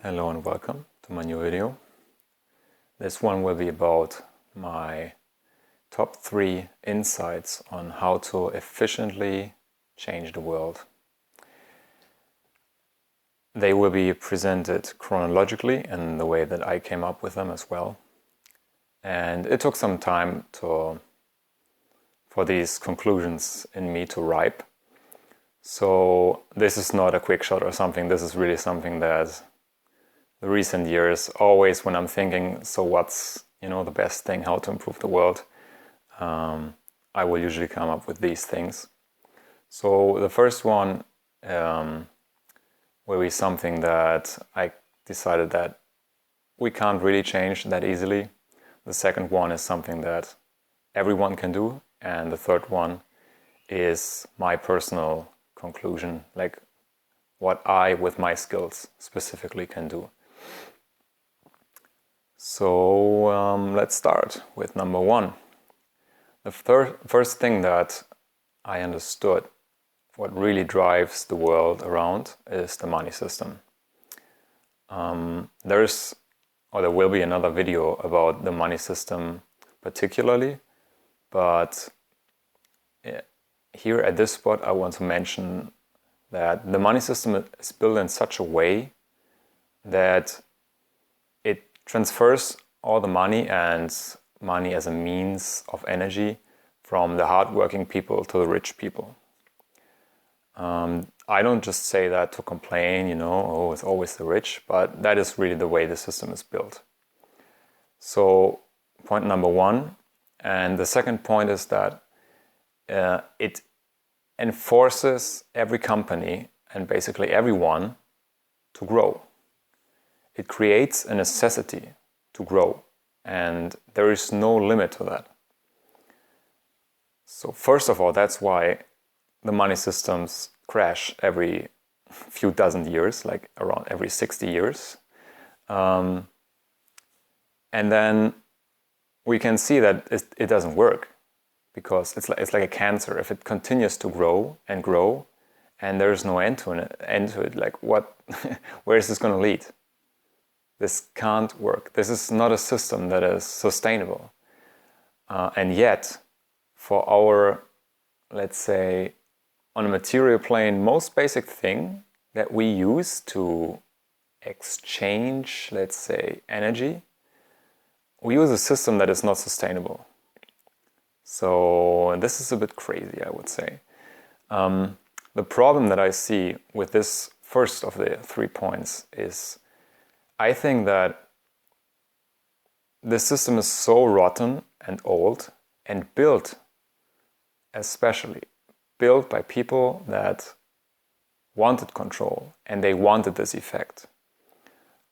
Hello and welcome to my new video. This one will be about my top 3 insights on how to efficiently change the world. They will be presented chronologically in the way that I came up with them as well. And it took some time for these conclusions in me to ripe. So this is not a quick shot or something. This is really something that the recent years, always when I'm thinking, so what's the best thing, how to improve the world, I will usually come up with these things. So the first one will be something that I decided that we can't really change that easily. The second one is something that everyone can do, and the third one is my personal conclusion, like what I, with my skills, specifically can do. So let's start with number 1. The first thing that I understood, what really drives the world around, is the money system. There will be another video about the money system particularly, but here at this spot I want to mention that the money system is built in such a way that it transfers all the money and money as a means of energy from the hardworking people to the rich people. I don't just say that to complain, it's always the rich, but that is really the way the system is built. So point number 1. And the second point is that it enforces every company and basically everyone to grow. It creates a necessity to grow, and there is no limit to that. So first of all, that's why the money systems crash every few dozen years, like around every 60 years. And then we can see that it doesn't work, because it's like a cancer. If it continues to grow and grow and there's no end to it, like what where is this going to lead? This can't work. This is not a system that is sustainable. And yet, for our, let's say, on a material plane, most basic thing that we use to exchange, let's say, energy, we use a system that is not sustainable. So this is a bit crazy, I would say. The problem that I see with this first of the 3 points is I think that the system is so rotten and old and built by people that wanted control and they wanted this effect.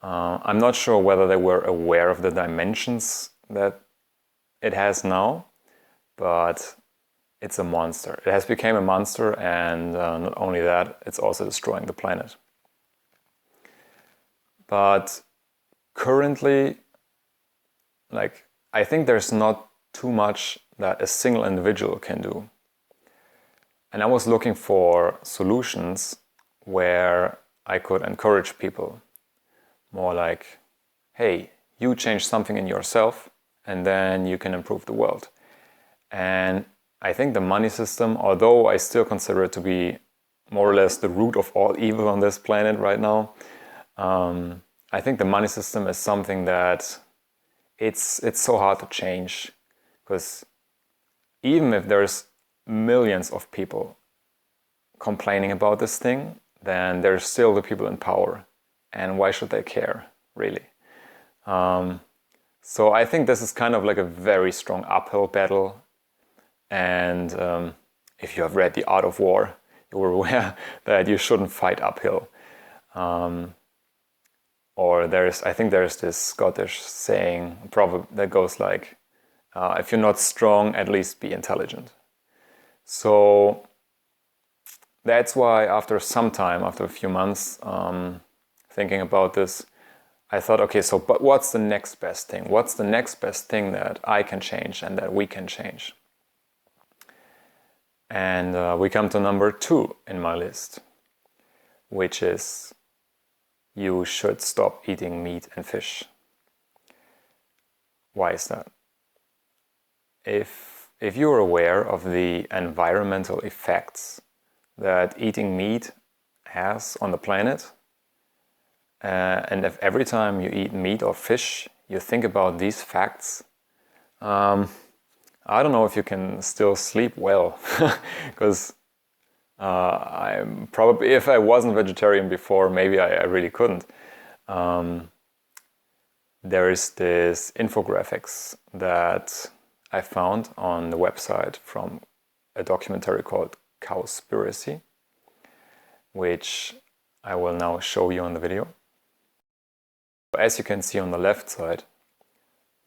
I'm not sure whether they were aware of the dimensions that it has now, but it's a monster. It has become a monster, and not only that, it's also destroying the planet. But currently, I think there's not too much that a single individual can do. And I was looking for solutions where I could encourage people. More like, hey, you change something in yourself and then you can improve the world. And I think the money system, although I still consider it to be more or less the root of all evil on this planet right now, I think the money system is something that it's so hard to change, because even if there's millions of people complaining about this thing, then there's still the people in power. And why should they care, really? So I think this is kind of like a very strong uphill battle. And if you have read The Art of War, you were aware that you shouldn't fight uphill. Or I think there's this Scottish saying, proverb that goes like, if you're not strong, at least be intelligent. So that's why after a few months, thinking about this, I thought, okay, but what's the next best thing? What's the next best thing that I can change and that we can change? And we come to number 2 in my list, which is you should stop eating meat and fish. Why is that? If you're aware of the environmental effects that eating meat has on the planet, and if every time you eat meat or fish you think about these facts, I don't know if you can still sleep well, because I'm probably, if I wasn't vegetarian before, maybe I really couldn't. There is this infographics that I found on the website from a documentary called Cowspiracy, which I will now show you on the video. As you can see on the left side,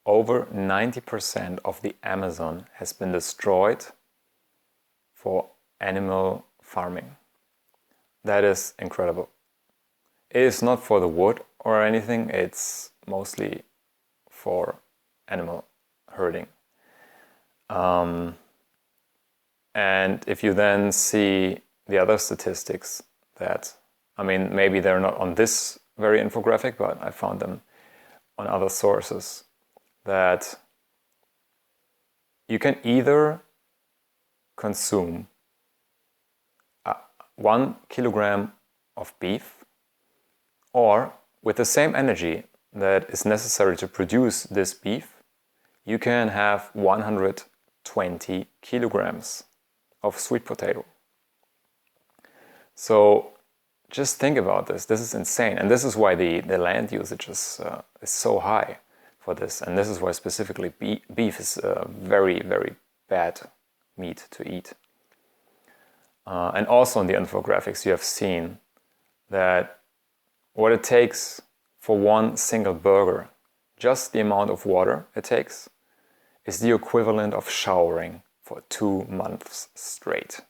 over 90% of the Amazon has been destroyed for animal farming. That is incredible. It is not for the wood or anything, it's mostly for animal herding. And if you then see the other statistics that, I mean, maybe they're not on this very infographic, but I found them on other sources, that you can either consume 1 kilogram of beef, or with the same energy that is necessary to produce this beef, you can have 120 kilograms of sweet potato. So just think about this. This is insane. And this is why the land usage is so high for this. And this is why specifically beef is a very, very bad meat to eat. And also in the infographics you have seen that what it takes for one single burger, just the amount of water it takes, is the equivalent of showering for 2 months straight.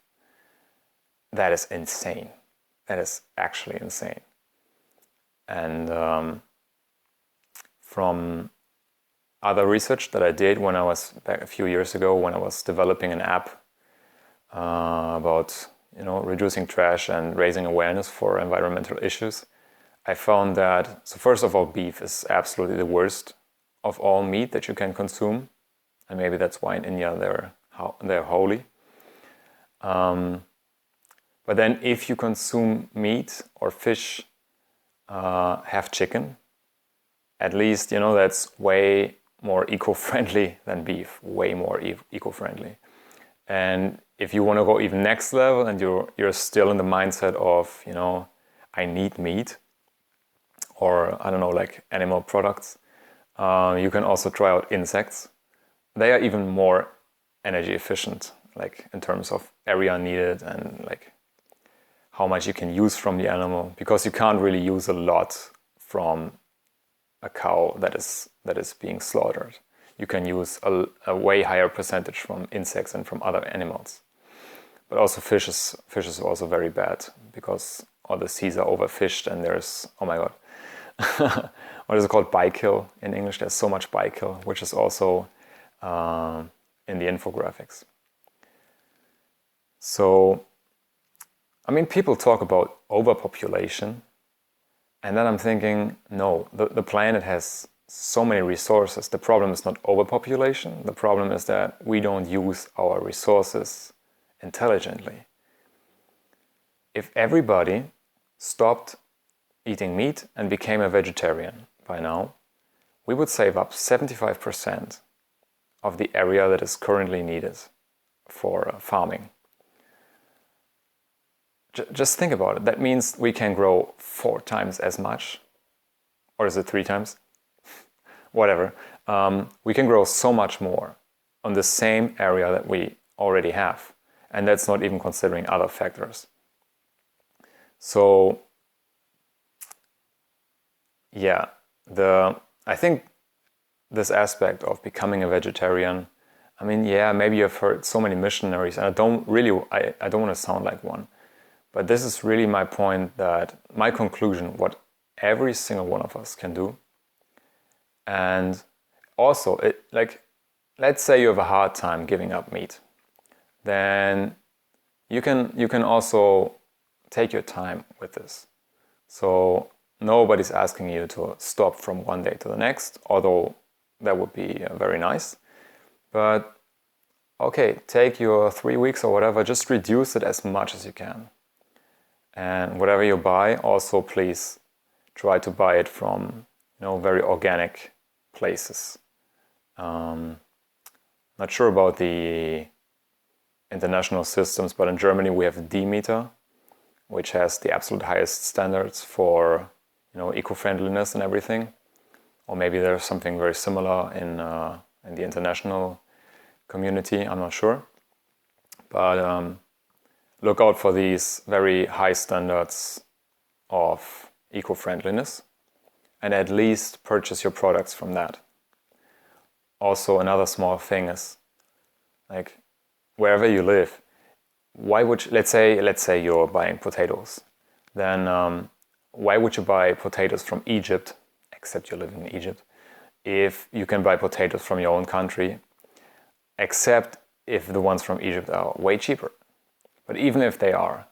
That is insane. That is actually insane. And from other research that I did when I was back a few years ago, when I was developing an app about reducing trash and raising awareness for environmental issues, I found that, so first of all, beef is absolutely the worst of all meat that you can consume, and maybe that's why in India they're holy. But then if you consume meat or fish, have chicken, at least that's way more eco-friendly than beef, way more eco-friendly. And if you want to go even next level and you're still in the mindset of, I need meat, or I don't know, like animal products, you can also try out insects. They are even more energy efficient, like in terms of area needed and like how much you can use from the animal, because you can't really use a lot from a cow that is being slaughtered. You can use a way higher percentage from insects and from other animals. But also fish is also very bad, because all the seas are overfished and there's, oh my god, what is it called, bykill in English? There's so much bykill, which is also in the infographics. So, I mean, people talk about overpopulation, and then I'm thinking, no, the planet has so many resources. The problem is not overpopulation. The problem is that we don't use our resources intelligently. If everybody stopped eating meat and became a vegetarian by now, we would save up 75% of the area that is currently needed for farming. Just think about it. That means we can grow 4 times as much, or is it 3 times? Whatever. We can grow so much more on the same area that we already have. And that's not even considering other factors. So, yeah, I think this aspect of becoming a vegetarian, I mean, yeah, maybe you've heard so many missionaries, and I don't want to sound like one, but this is really my point, that my conclusion, what every single one of us can do. And also, let's say you have a hard time giving up meat, then you can also take your time with this. So nobody's asking you to stop from one day to the next, although that would be very nice. But okay, take your 3 weeks or whatever, just reduce it as much as you can. And whatever you buy, also please try to buy it from very organic places. Not sure about the international systems, but in Germany we have Demeter, which has the absolute highest standards for eco-friendliness and everything. Or maybe there's something very similar in the international community, I'm not sure. But look out for these very high standards of eco-friendliness and at least purchase your products from that. Also, another small thing is, like, wherever you live, why would you, let's say you're buying potatoes, then why would you buy potatoes from Egypt, except you live in Egypt, if you can buy potatoes from your own country, except if the ones from Egypt are way cheaper. But even if they are,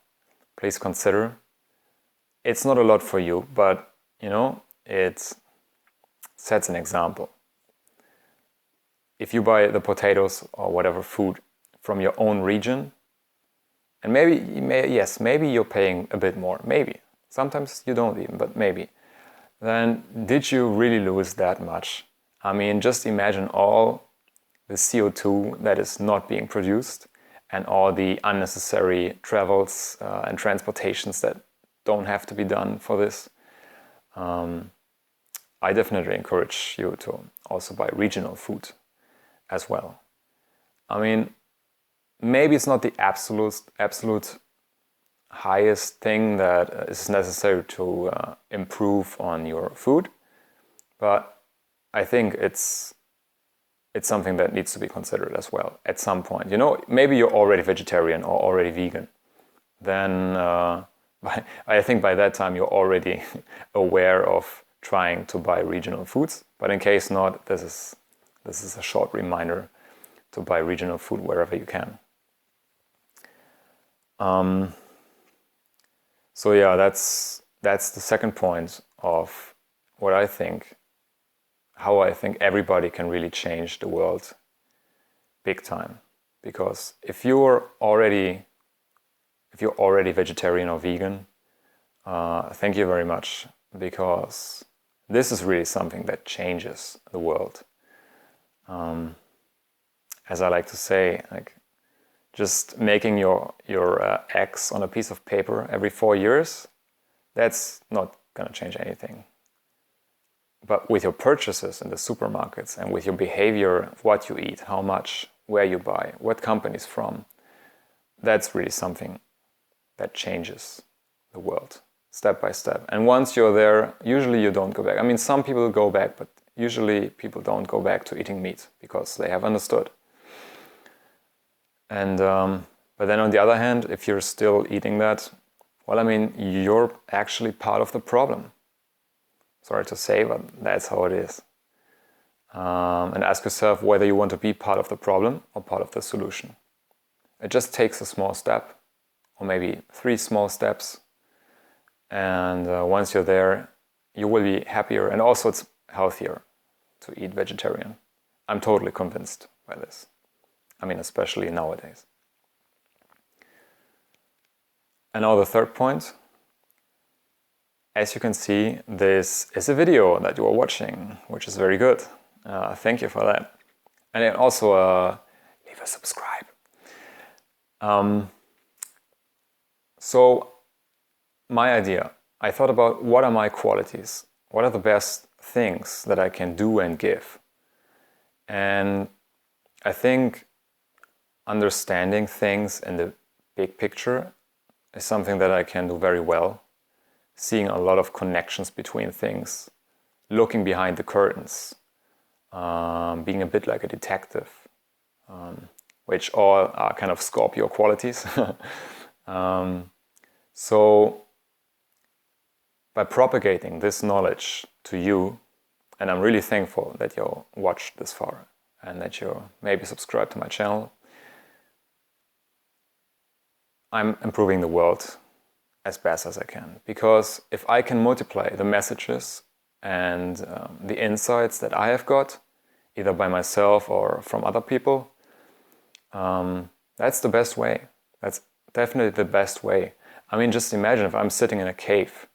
please consider, it's not a lot for you, but it sets an example. If you buy the potatoes or whatever food from your own region, and maybe you're paying a bit more, maybe. Sometimes you don't even, but maybe. Then did you really lose that much? I mean, just imagine all the CO2 that is not being produced and all the unnecessary travels and transportations that don't have to be done for this. I definitely encourage you to also buy regional food as well. I mean, maybe it's not the absolute highest thing that is necessary to improve on your food, but I think it's something that needs to be considered as well at some point. Maybe you're already vegetarian or already vegan. Then I think by that time you're already aware of trying to buy regional foods. But in case not, this is a short reminder to buy regional food wherever you can. So yeah, that's the second point of what I think, how I think everybody can really change the world big time. Because if you're already vegetarian or vegan, thank you very much, because this is really something that changes the world. As I like to say, like, just making your X on a piece of paper every 4 years, that's not going to change anything. But with your purchases in the supermarkets and with your behavior, what you eat, how much, where you buy, what companies from, that's really something that changes the world step by step. And once you're there, usually you don't go back. I mean, some people go back, but usually people don't go back to eating meat because they have understood. And but then on the other hand, if you're still eating that, well, I mean, you're actually part of the problem. Sorry to say, but that's how it is. And ask yourself whether you want to be part of the problem or part of the solution. It just takes a small step, or maybe 3 small steps. And once you're there, you will be happier, and also it's healthier to eat vegetarian. I'm totally convinced by this. I mean, especially nowadays. And now the third point. As you can see, this is a video that you are watching, which is very good. Thank you for that. And then also leave a subscribe. So my idea, I thought about what are my qualities? What are the best things that I can do and give? And I think understanding things in the big picture is something that I can do very well. Seeing a lot of connections between things, looking behind the curtains, being a bit like a detective, which all are kind of Scorpio qualities. So by propagating this knowledge to you, and I'm really thankful that you watched this far and that you maybe subscribe to my channel, I'm improving the world as best as I can. Because if I can multiply the messages and the insights that I have got, either by myself or from other people, that's the best way. That's definitely the best way. I mean, just imagine if I'm sitting in a cave,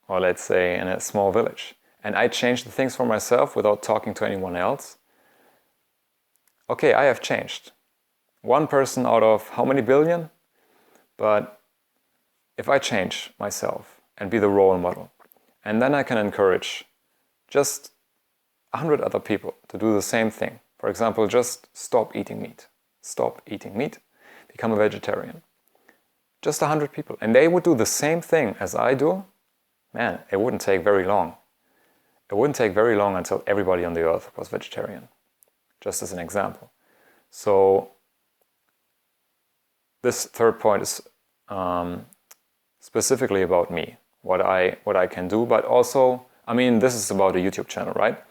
or let's say in a small village, and I change the things for myself without talking to anyone else. Okay, I have changed. One person out of how many billion? But if I change myself and be the role model, and then I can encourage just 100 other people to do the same thing. For example, just stop eating meat. Stop eating meat. Become a vegetarian. Just 100 people. And they would do the same thing as I do. Man, it wouldn't take very long. It wouldn't take very long until everybody on the earth was vegetarian. Just as an example. So this third point is specifically about me, what I can do, but also, I mean, this is about a YouTube channel, right?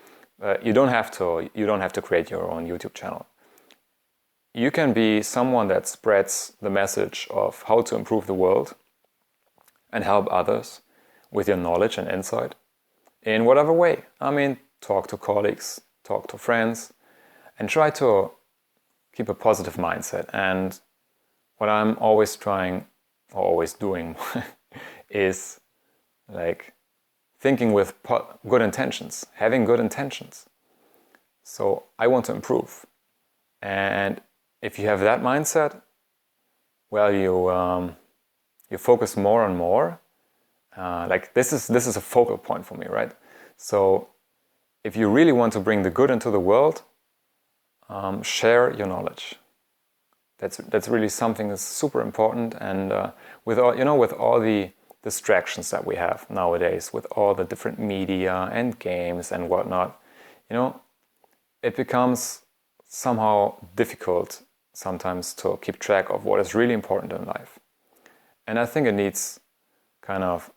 You don't have to create your own YouTube channel. You can be someone that spreads the message of how to improve the world and help others with your knowledge and insight in whatever way. I mean, talk to colleagues, talk to friends, and try to keep a positive mindset. And what I'm always trying, or always doing, is like thinking with good intentions, having good intentions. So I want to improve. And if you have that mindset, well, you focus more and more. Like this is a focal point for me, right? So if you really want to bring the good into the world, share your knowledge. That's really something that's super important. And with all the distractions that we have nowadays, with all the different media and games and whatnot, it becomes somehow difficult sometimes to keep track of what is really important in life. And I think it needs kind of,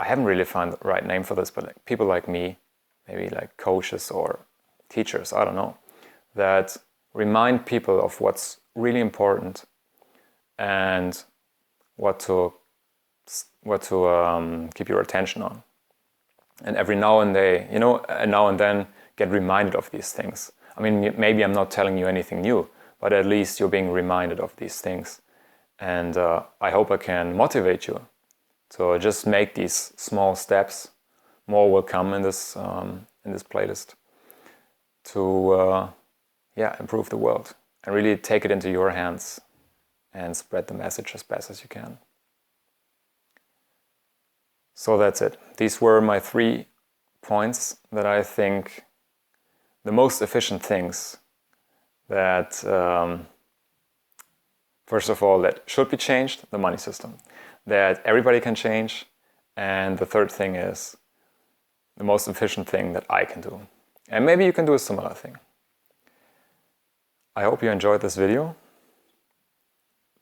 I haven't really found the right name for this, but like people like me, maybe like coaches or teachers, I don't know, that remind people of what's really important and what to keep your attention on. And every now and then get reminded of these things. I mean, maybe I'm not telling you anything new, but at least you're being reminded of these things. And I hope I can motivate you to just make these small steps. More will come in this playlist to improve the world and really take it into your hands and spread the message as best as you can. So that's it. These were my 3 points that I think the most efficient things that, first of all, that should be changed, the money system, that everybody can change. And the third thing is the most efficient thing that I can do. And maybe you can do a similar thing. I hope you enjoyed this video.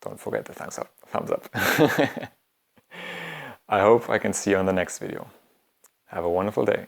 Don't forget the thumbs up. I hope I can see you on the next video. Have a wonderful day.